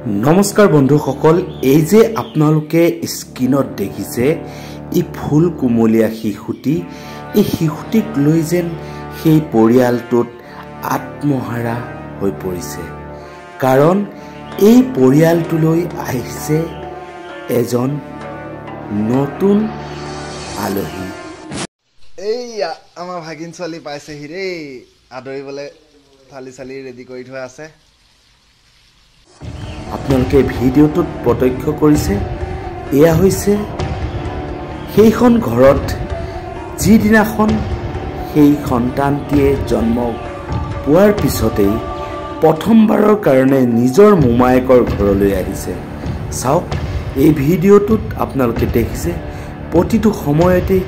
नमस्कार बंधुসকল এই যে আপোনালোকে স্ক্রিনত দেখিছে এই ফুল কুমলীয়া শিশুটি এই শিশুটিক লৈ যেন সেই পৰিয়ালটোত আত্মহাৰা হৈ পৰিছে কাৰণ এই পৰিয়ালটোলৈ আহিছে এজন নতুন আলহী এই আমাৰ ভাগিন ছোৱালী পাইছে হিৰে আদৰিবলে থালি চালি ৰেডি কৰি থোৱা আছে আপোনালোকে ভিডিঅ'টোত প্ৰত্যক্ষ কৰিছে এয়া হৈছে সেইখন ঘৰত যিদিনাখন সেই সন্তানটিয়ে জন্ম পোৱাৰ পিছতেই প্ৰথমবাৰৰ কাৰণে নিজৰ মোমায়েকৰ ঘৰলৈ আহিছে চাওক এই ভিডিঅ'টোত আপোনালোকে দেখিছে প্ৰতিটো সময়তে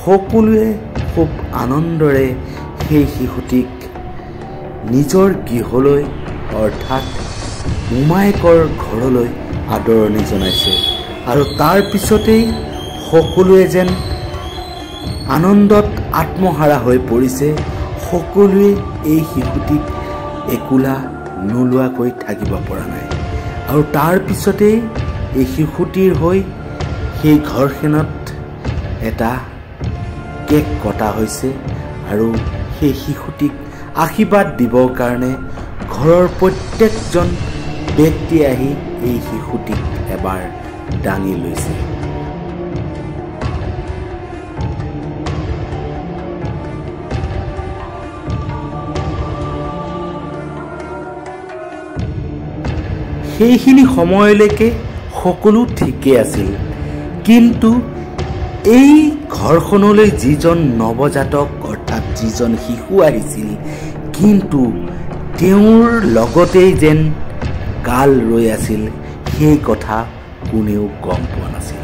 সকলোৱে খুব আনন্দৰে সেই শিশুটিক নিজৰ গৃহলৈ অৰ্থাৎ মোমায়েকৰ ঘৰলৈ আদৰণি জনাইছে আৰু তাৰ পিছতেই সকলোৱে যেন আনন্দত আত্মহাৰা হৈ পৰিছে সকলোৱে এই শিশুটিক একোলা নোলোৱাকৈ থাকিব পৰা নাই আৰু তাৰ পিছতেই এই শিশুটিৰ হৈ সেই ঘৰখনত এটা কেক কটা হৈছে আৰু সেই শিশুটিক আশীৰ্বাদ দিবৰ কাৰণে ঘৰৰ প্ৰত্যেকজন ব্যক্তি আহি এই শিশুটিক এবাৰ দাঙি লৈছে সেইখিনি সময়লৈকে সকলো ঠিকে আছিল কিন্তু এই ঘৰখনলৈ যিজন নৱজাতক অৰ্থাৎ যিজন শিশু আহিছিল কিন্তু তেওঁৰ লগতেই যেন কাল ৰৈ আছিল সেই কথা কোনেও গম পোৱা নাছিল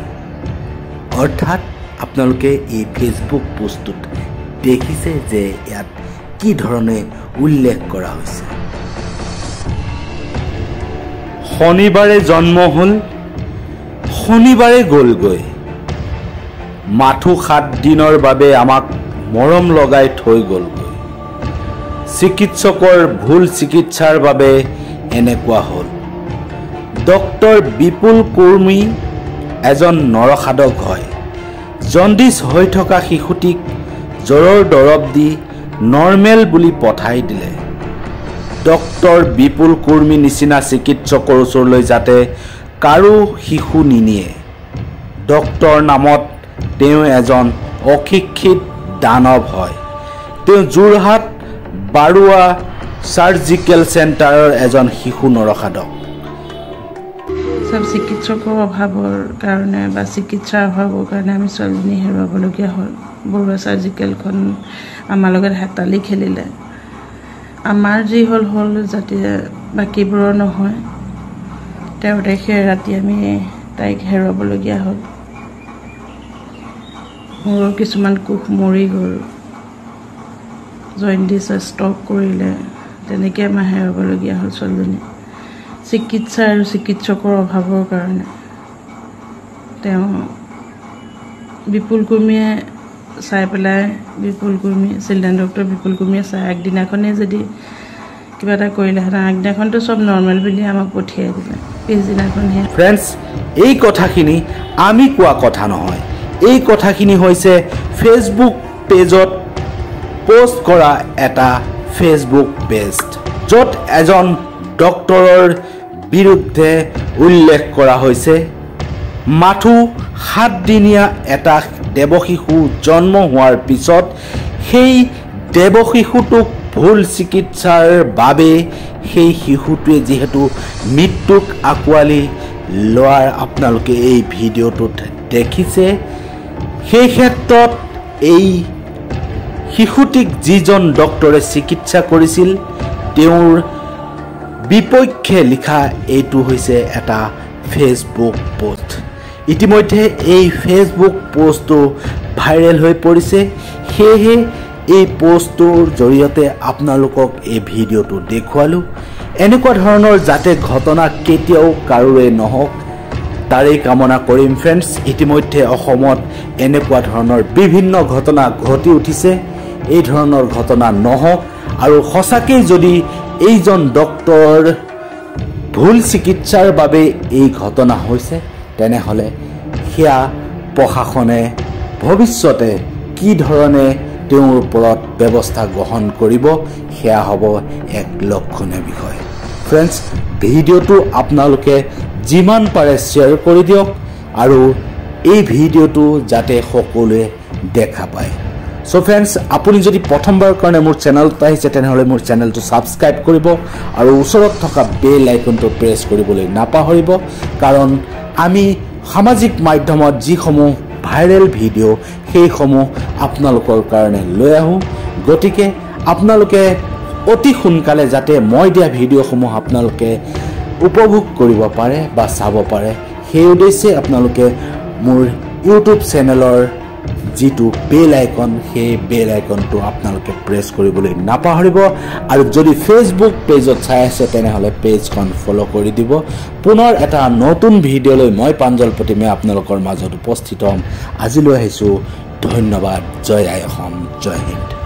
অৰ্থাৎ আপোনালোকে এই ফেচবুক পোষ্টটোত দেখিছে যে ইয়াত কি ধৰণে উল্লেখ কৰা হৈছে শনিবাৰে জন্ম হ'ল শনিবাৰে গ'লগৈ মাথো 7 দিনৰ বাবে আমাক মৰম লগাই থৈ গ'লগৈ চিকিৎসকৰ ভুল চিকিৎসাৰ বাবে এনেকুৱা হ'ল ডক্টৰ বিপুল কুৰ্মী এজন নৰসাধক হয় জণ্ডিছ হৈ থকা শিশুটিক জ্বৰৰ দৰৱ দি নৰ্মেল বুলি পঠাই দিলে ডক্টৰ বিপুল কুৰ্মী নিচিনা চিকিৎসকৰ ওচৰলৈ যাতে কাৰো শিশু নিনিয়ে ডক্টৰ নামত তেওঁ এজন অশিক্ষিত দানৱ হয় তেওঁ যোৰহাট বাৰুৱা সাৰ্জিকেল চেণ্টাৰৰ এজন শিশু নৰসাধক সব চিকিৎসকৰ অভাৱৰ কাৰণে বা চিকিৎসাৰ অভাৱৰ কাৰণে আমি ছোৱালীজনী হেৰুৱাবলগীয়া হ'ল বৰুৱা সাৰ্জিকেলখন আমাৰ লগত হেতালি খেলিলে আমাৰ যি হ'ল যাতে বাকীবোৰৰ নহয় 13 তাৰিখে ৰাতি আমি তাইক হেৰুৱাবলগীয়া হ'ল মোৰ কিছুমান কোষ মৰি গ'ল জণ্ডিছ ষ্টক কৰিলে তেনেকৈ আমাৰ হেৰুৱাবলগীয়া হ'ল ছোৱালীজনী চিকিৎসা আৰু চিকিৎসকৰ অভাৱৰ কাৰণে তেওঁ বিপুল কুৰ্মীয়ে চাই পেলাই বিপুল কুৰ্মী চিলড্ৰেন ডক্টৰ বিপুল কুৰ্মীয়ে চাই আগদিনাখনেই যদি কিবা এটা কৰিলেহেঁতেন আগদিনাখনতো চব নৰ্মেল বুলি আমাক পঠিয়াই দিলে পিছদিনাখনহে ফ্ৰেণ্ডছ এই কথাখিনি আমি কোৱা কথা নহয় এই কথাখিনি হৈছে ফেচবুক পেজত পোষ্ট কৰা এটা ফেচবুক পেজ য'ত এজন ডক্টৰৰ বিৰুদ্ধে উল্লেখ কৰা হৈছে মাথো 7 দিনীয়া এটা দেৱশিশু জন্ম হোৱাৰ পিছত সেই দেৱশিশুটোক ভুল চিকিৎসাৰ বাবে সেই শিশুটোৱে যিহেতু মৃত্যুক আঁকোৱালি লোৱাৰ আপোনালোকে এই ভিডিঅ'টোত দেখিছে সেই ক্ষেত্ৰত এই শিশুটিক যিজন ডক্টৰে চিকিৎসা কৰিছিল তেওঁৰ বিপক্ষে লিখা এইটো হৈছে এটা ফেচবুক পোষ্ট ইতিমধ্যে এই ফেচবুক পোষ্টটো ভাইৰেল হৈ পৰিছে সেয়েহে এই পোষ্টটোৰ জৰিয়তে আপোনালোকক এই ভিডিঅ'টো দেখুৱালোঁ এনেকুৱা ধৰণৰ যাতে ঘটনা কেতিয়াও কাৰোৰে নহওক তাৰে কামনা কৰিম ফ্ৰেণ্ডছ ইতিমধ্যে অসমত এনেকুৱা ধৰণৰ বিভিন্ন ঘটনা ঘটি উঠিছে এই ধৰণৰ ঘটনা নহওক আৰু সঁচাকৈ যদি এইজন ডক্টৰ ভুল চিকিৎসাৰ বাবে এই ঘটনা হৈছে তেনেহ'লে সেয়া প্ৰশাসনে ভৱিষ্যতে কি ধৰণে তেওঁৰ ওপৰত ব্যৱস্থা গ্ৰহণ কৰিব সেয়া হ'ব এক লক্ষণীয় বিষয়। ফ্ৰেণ্ডছ, ভিডিঅ'টো আপোনালোকে যিমান পাৰে শ্বেয়াৰ কৰি দিয়ক আৰু এই ভিডিঅ'টো যাতে সকলোৱে দেখা পায়। সো ফ্ৰেণ্ডছ, আপুনি যদি প্ৰথমবাৰৰ কাৰণে মোৰ চেনেলত আহিছে তেনেহ'লে মোৰ চেনেলটো ছাবস্ক্ৰাইব কৰিব আৰু ওচৰত থকা বেল আইকনটো প্ৰেছ কৰিবলৈ নাপাহৰিব, কাৰণ আমি সামাজিক মাধ্যমত যিসমূহ ভাইৰেল ভিডিঅ' সেইসমূহ আপোনালোকৰ কাৰণে লৈ আহোঁ। গতিকে আপোনালোকে অতি সোনকালে যাতে মই দিয়া ভিডিঅ'সমূহ আপোনালোকে উপভোগ কৰিব পাৰে বা চাব পাৰে সেই উদ্দেশ্যে আপোনালোকে মোৰ ইউটিউব চেনেলৰ যিটো বেল আইকন সেই বেল আইকনটো আপোনালোকে প্ৰেছ কৰিবলৈ নাপাহৰিব। আৰু যদি ফেচবুক পেজত চাই আছে তেনেহ'লে পেজখন ফ'ল' কৰি দিব। পুনৰ এটা নতুন ভিডিঅ'লৈ মই প্ৰাঞ্জল প্ৰতিমে আপোনালোকৰ মাজত উপস্থিত হ'ম। আজিলৈ আহিছোঁ। ধন্যবাদ। জয় আই অসম, জয় হিন্দ।